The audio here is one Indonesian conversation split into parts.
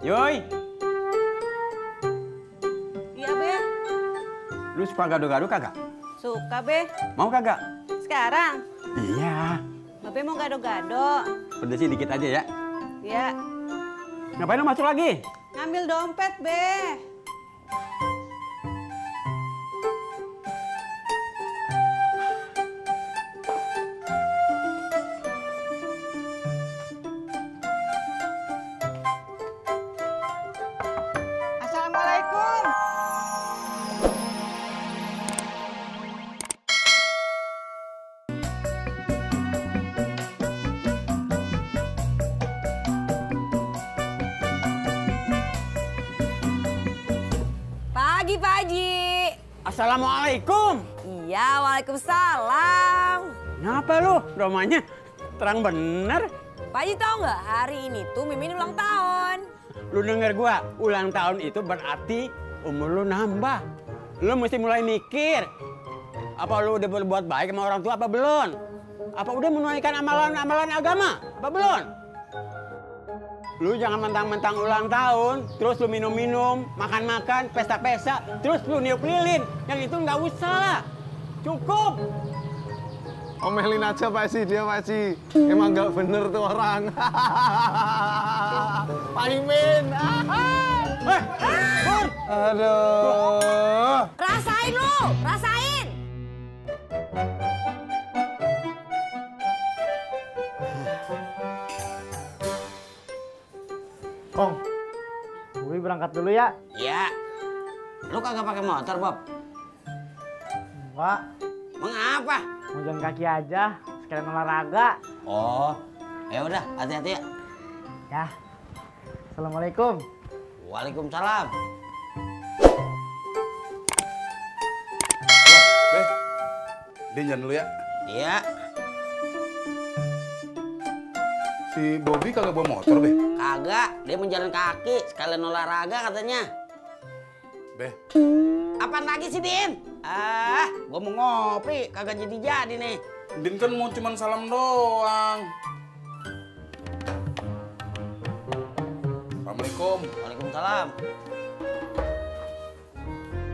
Yoi, Iya, Be. lu suka gado-gado kagak? Suka, Be. Mau kagak? Sekarang, Iya. Babe mau gado-gado. Pedesin dikit aja ya. Ya, Ngapain lu masuk lagi? ngambil dompet, Be. Assalamualaikum. Pagi, Pak Haji. Assalamualaikum. Iya, waalaikumsalam. Ngapa lu? Rumahnya terang bener. Pak Haji tahu nggak hari ini tuh Mimin ulang tahun. Lu denger gua, ulang tahun itu berarti umur lu nambah. Lu mesti mulai mikir. Apa lu udah berbuat baik sama orang tua apa belum? Apa udah menunaikan amalan-amalan agama? Apa belum? Lu jangan mentang-mentang ulang tahun, terus lu minum-minum, makan-makan, pesta-pesta, terus lu niup lilin. Yang itu nggak usah lah. Cukup. Omelin aja Pak Haji, dia Pak Haji. Emang nggak bener tuh orang. Pak Imin. Pur. Aduh. Rasain lu, rasain. Kong, gue berangkat dulu ya. Ya. Lu kagak pakai motor, Bob? Pak, Mengapa? mau jalan kaki aja, sekalian olahraga. Oh, ya udah, hati-hati ya. Ya, Assalamualaikum. Waalaikumsalam. Dia jalan dulu ya. Iya. Si Bobby kagak bawa motor, Be. Kagak, dia mau jalan kaki, sekalian olahraga katanya. Be, Apaan lagi sih, Din? Ah, gua mau ngopi, kagak jadi-jadi nih. Din kan mau cuman salam doang. Assalamualaikum. Waalaikumsalam.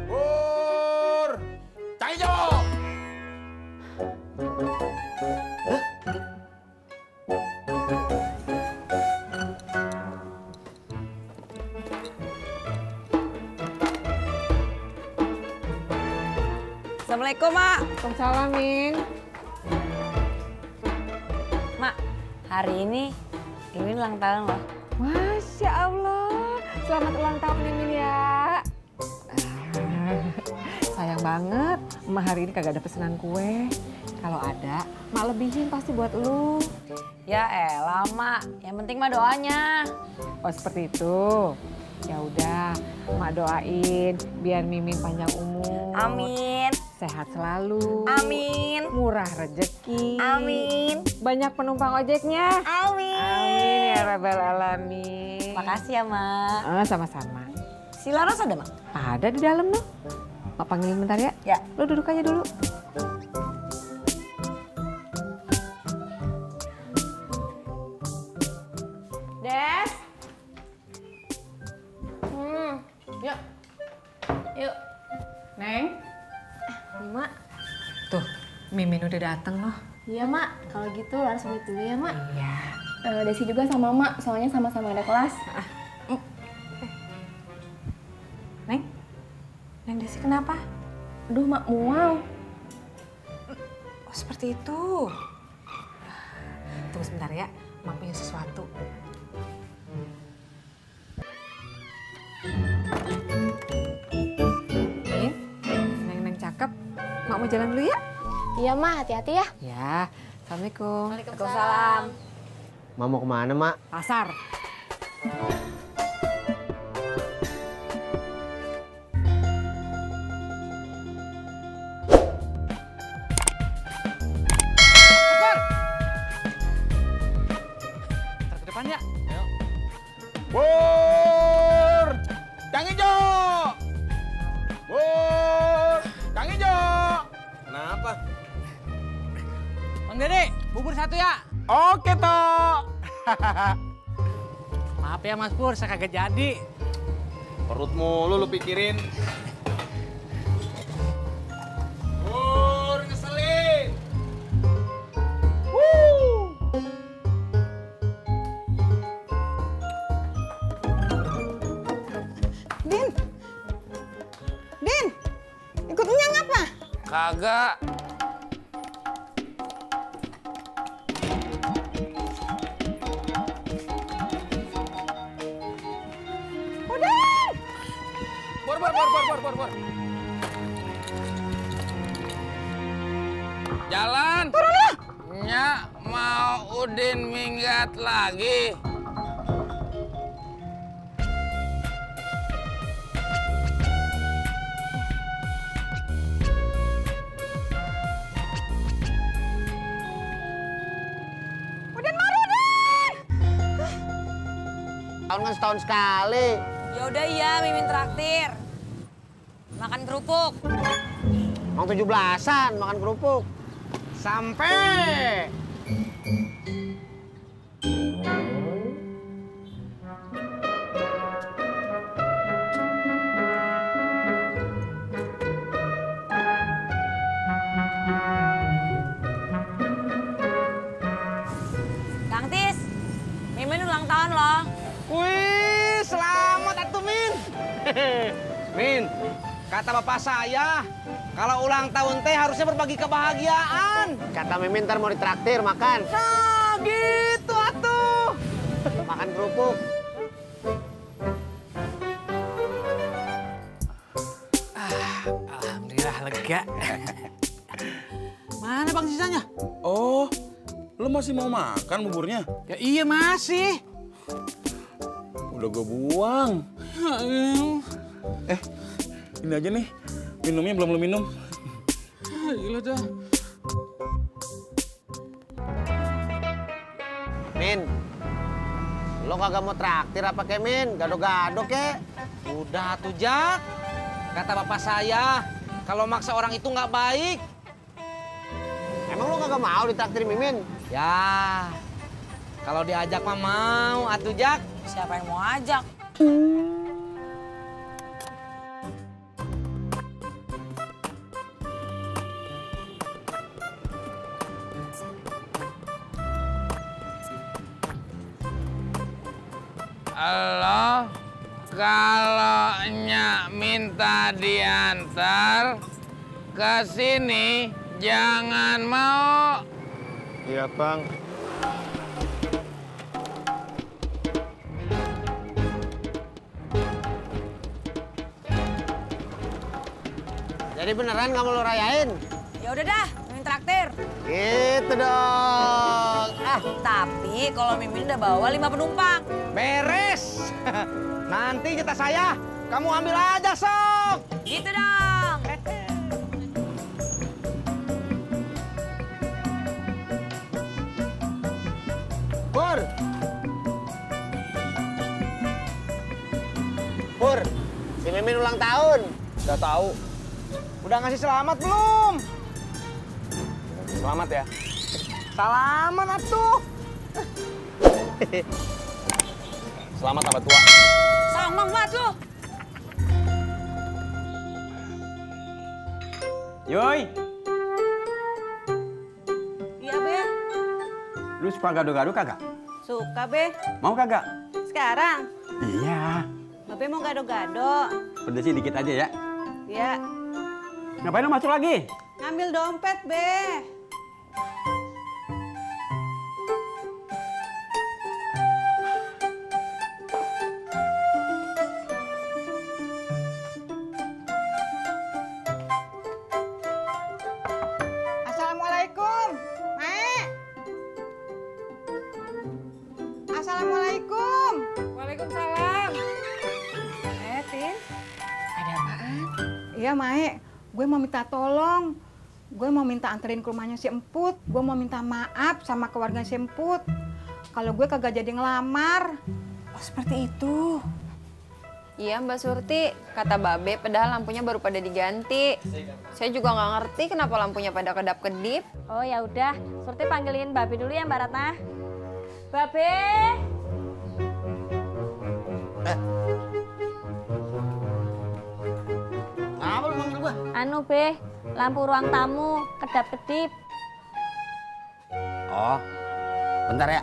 Pur! Cang Ijo! Assalamualaikum, Mak. Waalaikumsalam, Min. Mak, hari ini Mimin ulang tahun loh. Masya Allah. Selamat ulang tahun, Min ya. Sayang banget, Emak hari ini kagak ada pesanan kue. Kalau ada, Mak lebihin pasti buat lu. Ya elah, Mak. Yang penting mah doanya. Oh seperti itu. Ya udah, Mak doain biar Mimin panjang umur. Amin. Sehat selalu. Amin. Murah rezeki. Amin. Banyak penumpang ojeknya. Amin. Amin ya rabbal alamin. Makasih ya, Mak. Sama-sama. Si Laras ada, Mak? Ada di dalam tuh. Mak panggilin bentar ya. Ya. Lu duduk aja dulu. Des. Yuk. Yuk. Neng. Mak, Tuh, Mimin udah dateng loh. iya Mak. Kalau gitu Laras pamit dulu ya Mak. Iya. Desi juga sama Mak, soalnya sama-sama ada kelas. Neng. Neng Desi kenapa? Aduh Mak, mual. Oh, seperti itu. Tunggu sebentar ya, Mak punya sesuatu. Min, Neng cakep. Mak mau jalan dulu ya? Iya Mak, hati-hati ya. Ya, Assalamualaikum. Waalaikumsalam. Mak mau kemana, Mak? Pasar. Ke depan ya. Pur! Cang Ijo! Pur! Cang Ijo! Kenapa? Bang Dede, bubur satu ya. Oke, Tok. Maaf ya Mas Pur, saya kagak jadi. Perut mulu lu pikirin. Pur, ngeselin. Din, ikut Nyang apa? Kagak. Udah. Bor. Jalan. Turun lah. Nyak mau Udin minggat lagi. Udin marah, Udin. Tahun kan setahun sekali. Ya udah iya, Mimin traktir. Makan kerupuk. Mau 17-an makan kerupuk. Sampai. Kang Tis, Mimin ulang tahun loh. Wih, selamat atuh Min. Min, kata bapak saya, kalau ulang tahun teh harusnya berbagi kebahagiaan. Kata Mimin ntar mau ditraktir makan. Nah, gitu atuh. Makan kerupuk. Alhamdulillah lega. Mana Bang sisanya? Oh, lu masih mau makan buburnya? Ya iya masih. Udah gue buang. Ini aja nih. Minumnya belum lu minum. Gila dah. Min, lo kagak mau traktir apa ke Min? Gado-gado ke? Udah tuh Jak. Kata bapak saya, kalau maksa orang itu nggak baik. Emang lo kagak mau ditraktir Mimin? Ya, kalau diajak mah mau atuh Jak. Siapa yang mau ajak? Halo, kalau Nyak minta diantar ke sini, jangan mau. Iya Bang. Jadi beneran nggak mau lo rayain? Ya udah dah, Mimin traktir. Gitu dong. Tapi kalau Mimin udah bawa 5 penumpang. Beres. Nanti jatah saya, kamu ambil aja sok. Gitu dong. Pur. Pur, si Mimin ulang tahun. Udah tahu. Udah ngasih selamat belum? Selamat ya. Salaman atuh. Selamat abad tua. Songong banget lu. Yoi, Iya, Be. lu suka gado-gado kagak? Suka, Be. Mau kagak? Sekarang, Iya. Babe mau gado-gado. Pedesin dikit aja ya. Ya, Ngapain lu masuk lagi? ngambil dompet, Be. Assalamualaikum, Mak. Assalamualaikum. Waalaikumsalam. Tin. Ada apaan? Iya, Mae. Gue mau minta tolong. Gue mau minta anterin ke rumahnya si Emput. Gue mau minta maaf sama keluarga si Emput. Kalau gue kagak jadi ngelamar. Oh, seperti itu. Iya Mbak Surti, kata Babe padahal lampunya baru pada diganti. Saya juga nggak ngerti kenapa lampunya pada kedap-kedip. Oh ya udah, Surti panggilin Babe dulu ya Mbak Ratna. Babe. Apa lu manggil gua? Anu Be, lampu ruang tamu kedap-kedip. Oh, bentar ya.